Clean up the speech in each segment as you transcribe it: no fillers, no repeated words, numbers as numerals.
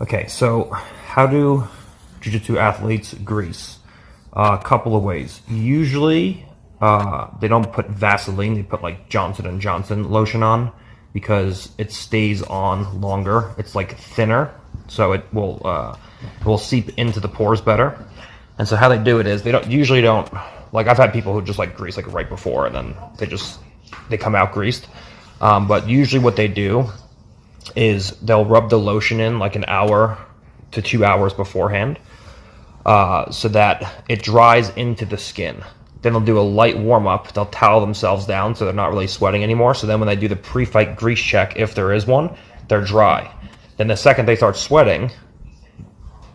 Okay, so how do jiu-jitsu athletes grease? A couple of ways. Usually, they don't put Vaseline. They put like Johnson & Johnson lotion on because it stays on longer. It's like thinner, so it will seep into the pores better. And so how they do it is they usually don't like, I've had people who just like grease like right before and then they come out greased. But usually what they do is they'll rub the lotion in like an hour to 2 hours beforehand, so that it dries into the skin. Then they'll do a light warm-up. They'll towel themselves down so they're not really sweating anymore. So then when they do the pre-fight grease check, if there is one, they're dry. Then the second they start sweating,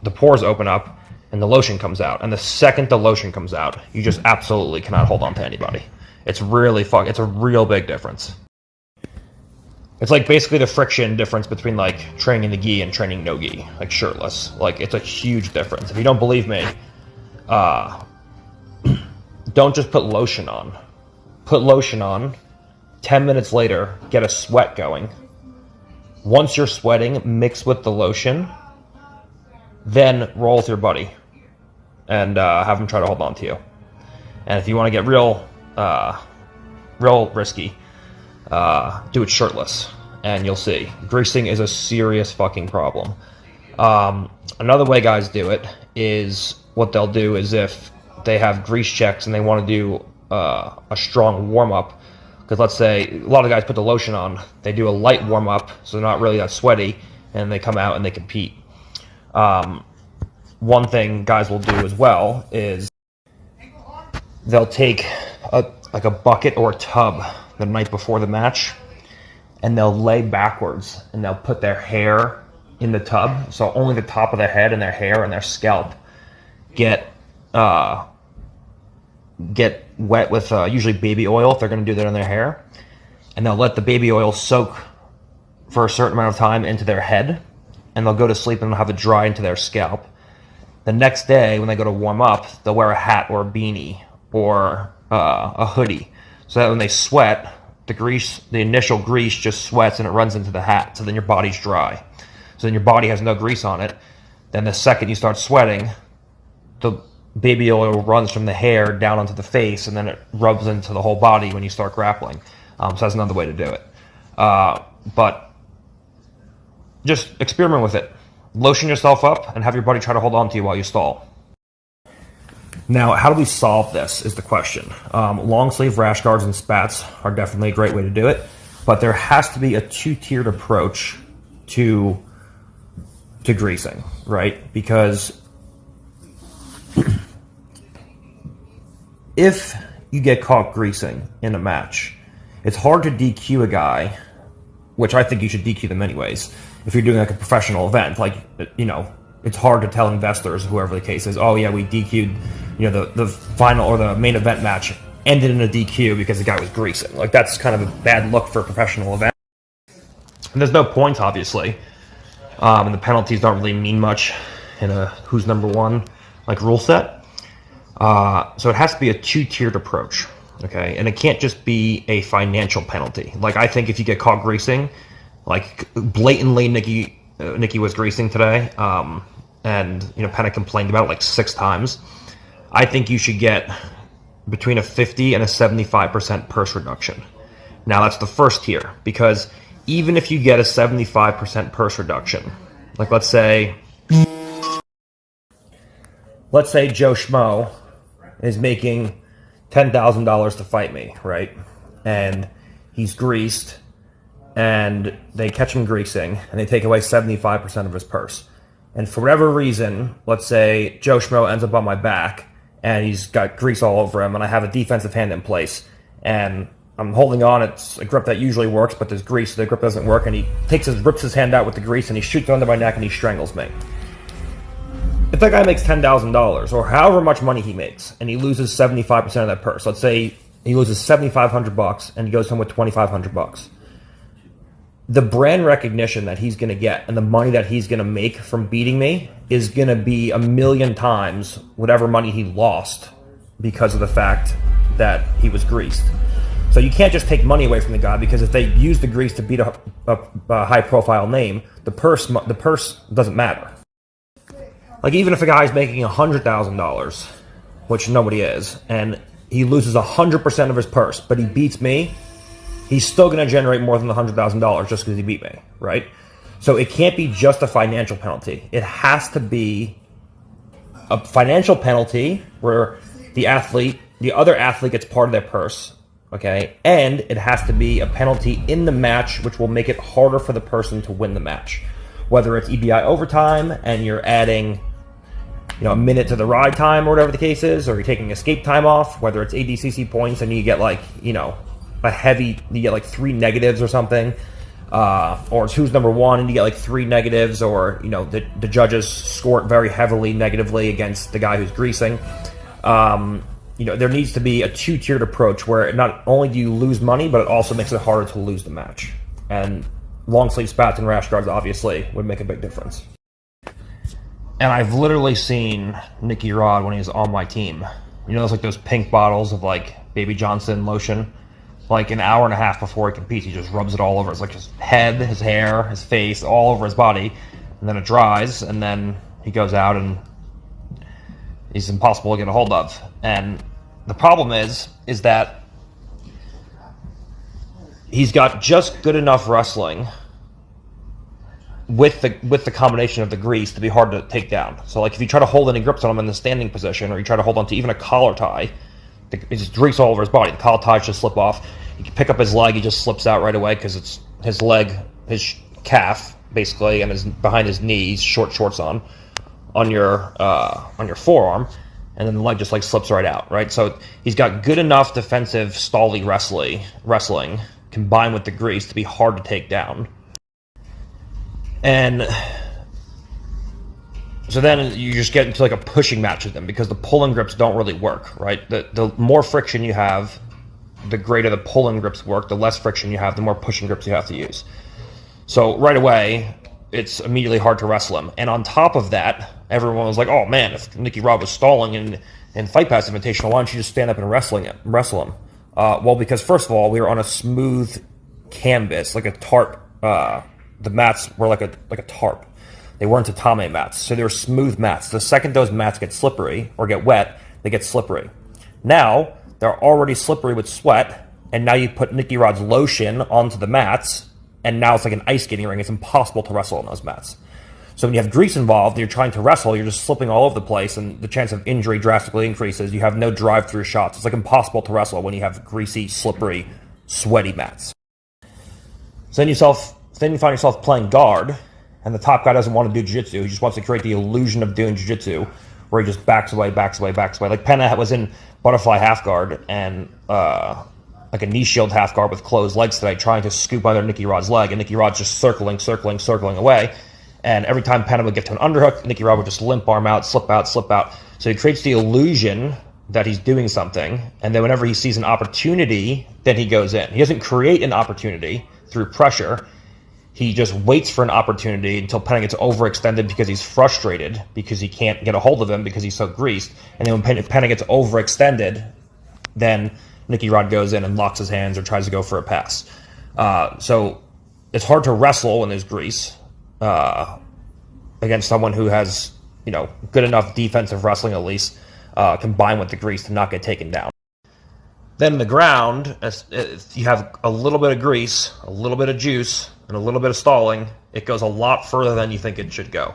the pores open up and the lotion comes out. And the second the lotion comes out, you just absolutely cannot hold on to anybody. It's really it's a real big difference. It's like basically the friction difference between like training the gi and training no-gi, like shirtless. Like, it's a huge difference. If you don't believe me, don't just put lotion on. Put lotion on, 10 minutes later, get a sweat going. Once you're sweating, mix with the lotion, then roll with your buddy and have him try to hold on to you. And if you want to get real risky, do it shirtless, and you'll see. Greasing is a serious fucking problem. Another way guys do it is, what they'll do is if they have grease checks and they want to do a strong warm-up, because let's say a lot of guys put the lotion on, they do a light warm-up so they're not really that sweaty, and they come out and they compete. One thing guys will do as well is they'll take like a bucket or a tub the night before the match, and they'll lay backwards and they'll put their hair in the tub, so only the top of their head and their hair and their scalp get wet with usually baby oil if they're going to do that on their hair, and they'll let the baby oil soak for a certain amount of time into their head, and they'll go to sleep and they'll have it dry into their scalp. The next day when they go to warm up, they'll wear a hat or a beanie or a hoodie, so that when they sweat, the initial grease just sweats and it runs into the hat, so then your body's dry. So then your body has no grease on it. Then the second you start sweating, the baby oil runs from the hair down onto the face, and then it rubs into the whole body when you start grappling. So that's another way to do it. But just experiment with it. Lotion yourself up and have your buddy try to hold on to you while you stall. Now, how do we solve this is the question. Long sleeve rash guards and spats are definitely a great way to do it, but there has to be a two-tiered approach to greasing, right? Because if you get caught greasing in a match, it's hard to DQ a guy, which I think you should DQ them anyways. If you're doing like a professional event, like, you know, it's hard to tell investors, whoever the case is, oh yeah, we DQ'd, you know, the final or the main event match ended in a DQ because the guy was greasing. Like, that's kind of a bad look for a professional event. And there's no points, obviously. And the penalties don't really mean much in a who's number one like rule set. So it has to be a two-tiered approach, okay? And it can't just be a financial penalty. Like, I think if you get caught greasing, like blatantly Nicky was greasing today, and you know, Peña complained about it like 6 times. I think you should get between a 50 and a 75% purse reduction. Now that's the first tier, because even if you get a 75% purse reduction, like let's say Joe Schmo is making $10,000 to fight me, right? And he's greased, and they catch him greasing, and they take away 75% of his purse. And for whatever reason, let's say Joe Schmo ends up on my back, and he's got grease all over him, and I have a defensive hand in place, and I'm holding on. It's a grip that usually works, but there's grease, so the grip doesn't work, and he rips his hand out with the grease, and he shoots under my neck, and he strangles me. If that guy makes $10,000, or however much money he makes, and he loses 75% of that purse, let's say he loses $7,500, and he goes home with $2,500. The brand recognition that he's going to get and the money that he's going to make from beating me is going to be 1,000,000 times whatever money he lost because of the fact that he was greased. So you can't just take money away from the guy, because if they use the grease to beat a high-profile name, the purse doesn't matter. Like, even if a guy's making $100,000, which nobody is, and he loses 100% of his purse, but he beats me, he's still going to generate more than $100,000 just because he beat me, right? So it can't be just a financial penalty. It has to be a financial penalty where the other athlete gets part of their purse, okay? And it has to be a penalty in the match, which will make it harder for the person to win the match. Whether it's EBI overtime and you're adding, a minute to the ride time or whatever the case is, or you're taking escape time off, whether it's ADCC points and you get like, you get like 3 negatives or something, or it's who's number one and you get like 3 negatives, or, the judges score it very heavily negatively against the guy who's greasing. There needs to be a 2-tiered approach where not only do you lose money, but it also makes it harder to lose the match. And long sleeve spats and rash guards obviously would make a big difference. And I've literally seen Nicky Rod when he was on my team. Those pink bottles of like Baby Johnson lotion. Like an hour and a half before he competes, he just rubs it all over. It's like his head, his hair, his face, all over his body. And then it dries, and then he goes out and he's impossible to get a hold of. And the problem is that he's got just good enough wrestling with the combination of the grease to be hard to take down. So like if you try to hold any grips on him in the standing position, or you try to hold on to even a collar tie, it's just grease all over his body. The collar ties just slip off. You can pick up his leg, he just slips out right away because it's his leg, his calf basically, and his behind his knees, shorts on your forearm, and then the leg just like slips right out, right? So he's got good enough defensive stally wrestling combined with the grease to be hard to take down. And so then you just get into like a pushing match with them, because the pull-in grips don't really work, right? The more friction you have, the greater the pull-in grips work. The less friction you have, the more pushing grips you have to use. So right away, it's immediately hard to wrestle him. And on top of that, everyone was like, oh man, if Nicky Rod was stalling in Fight Pass Invitational, why don't you just stand up and wrestle him? Well, because first of all, we were on a smooth canvas, like a tarp. The mats were like a tarp. They weren't tatame mats, so they were smooth mats. The second those mats get slippery or get wet, they get slippery. Now, they're already slippery with sweat, and now you put Nicky Rod's lotion onto the mats, and now it's like an ice skating ring. It's impossible to wrestle on those mats. So when you have grease involved, you're trying to wrestle, you're just slipping all over the place, and the chance of injury drastically increases. You have no drive-through shots. It's like impossible to wrestle when you have greasy, slippery, sweaty mats. So then you find yourself playing guard, and the top guy doesn't want to do jiu-jitsu. He just wants to create the illusion of doing jiu-jitsu, where he just backs away. Like Peña was in butterfly half guard and like a knee shield half guard with closed legs today, trying to scoop under Nicky Rod's leg, and Nicky Rod's just circling away. And every time Peña would get to an underhook, Nicky Rod would just limp arm out, slip out. So he creates the illusion that he's doing something, and then whenever he sees an opportunity, then he goes in. He doesn't create an opportunity through pressure. He just waits for an opportunity until Peña gets overextended because he's frustrated, because he can't get a hold of him because he's so greased. And then when Peña gets overextended, then Nicky Rod goes in and locks his hands or tries to go for a pass. So it's hard to wrestle when there's grease against someone who has, good enough defensive wrestling at least, combined with the grease to not get taken down. Then the ground, if you have a little bit of grease, a little bit of juice, and a little bit of stalling, it goes a lot further than you think it should go.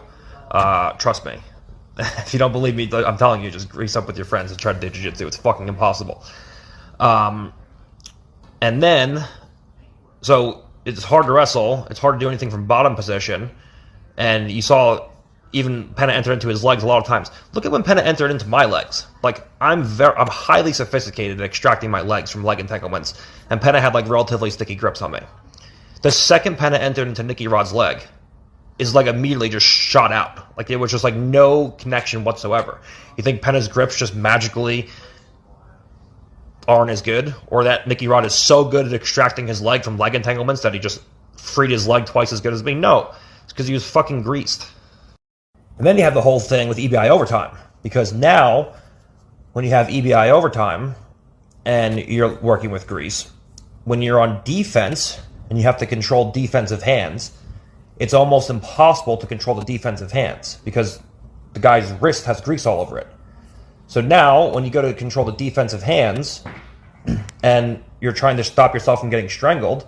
Trust me. If you don't believe me, I'm telling you, just grease up with your friends and try to do jiu-jitsu. It's fucking impossible. And then, so it's hard to wrestle. It's hard to do anything from bottom position. And you saw even Peña enter into his legs a lot of times. Look at when Peña entered into my legs. Like, I'm highly sophisticated at extracting my legs from leg entanglements, and Peña had like relatively sticky grips on me. The second Peña entered into Nicky Rod's leg is like immediately just shot out. Like, it was just like no connection whatsoever. You think Peña's grips just magically aren't as good, or that Nicky Rod is so good at extracting his leg from leg entanglements that he just freed his leg twice as good as me? No, it's because he was fucking greased. And then you have the whole thing with EBI overtime, because now when you have EBI overtime and you're working with grease, when you're on defense and you have to control defensive hands, it's almost impossible to control the defensive hands because the guy's wrist has grease all over it. So now when you go to control the defensive hands and you're trying to stop yourself from getting strangled,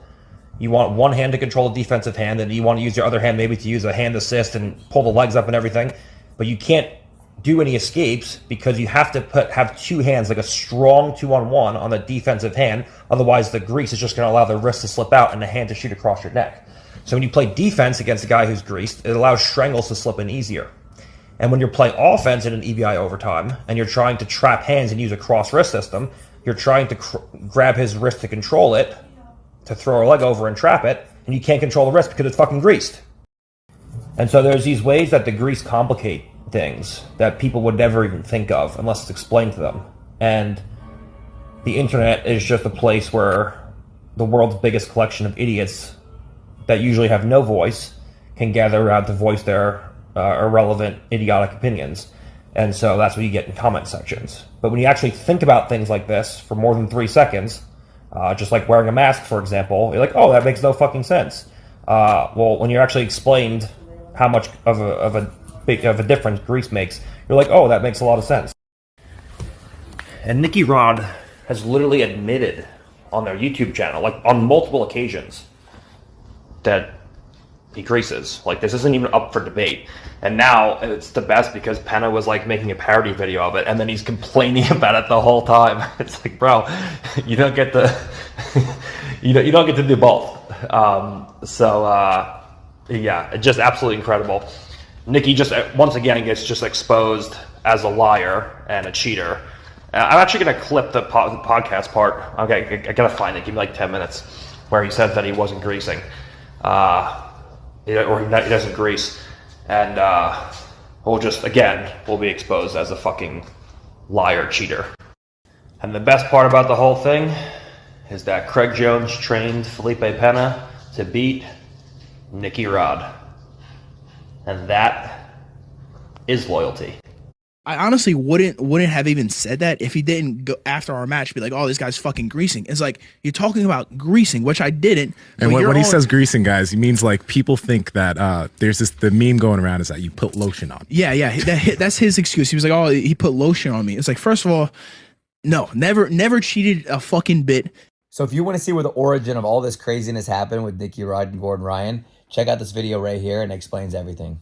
you want one hand to control the defensive hand, and you want to use your other hand maybe to use a hand assist and pull the legs up and everything, but you can't do any escapes because you have to have two hands, like a strong 2-on-1 on the defensive hand. Otherwise the grease is just going to allow the wrist to slip out and the hand to shoot across your neck. So when you play defense against a guy who's greased, it allows strangles to slip in easier. And when you're playing offense in an EBI overtime and you're trying to trap hands and use a cross wrist system, you're trying to grab his wrist to control it, to throw a leg over and trap it, and you can't control the wrist because it's fucking greased. And so there's these ways that the grease complicate things that people would never even think of unless it's explained to them. And the internet is just a place where the world's biggest collection of idiots that usually have no voice can gather around to voice their irrelevant, idiotic opinions. And so that's what you get in comment sections. But when you actually think about things like this for more than 3 seconds, just like wearing a mask, for example, you're like, oh, that makes no fucking sense. Well, when you're actually explained how much of a difference grease makes, you're like, oh, that makes a lot of sense. And Nicky Rod has literally admitted on their YouTube channel, like on multiple occasions, that he greases. Like, this isn't even up for debate. And now it's the best because Peña was like making a parody video of it, and then he's complaining about it the whole time. It's like, bro, you don't get to you don't get to do both. Yeah, just absolutely incredible. Nicky just once again gets just exposed as a liar and a cheater. I'm actually going to clip the podcast part. Okay, I got to find it. Give me like 10 minutes where he says that he wasn't greasing. Or he doesn't grease. And we'll be exposed as a fucking liar cheater. And the best part about the whole thing is that Craig Jones trained Felipe Peña to beat Nicky Rod. And that is loyalty. I honestly wouldn't have even said that if he didn't go after our match be like, oh, this guy's fucking greasing. It's like, you're talking about greasing, which I didn't. And when he says greasing, guys, he means like people think that there's the meme going around is that you put lotion on. Yeah, that's his excuse. He was like, oh, he put lotion on me. It's like, first of all, no, never cheated a fucking bit. So if you want to see where the origin of all this craziness happened with Nicky Rod and Gordon Ryan, check out this video right here, and it explains everything.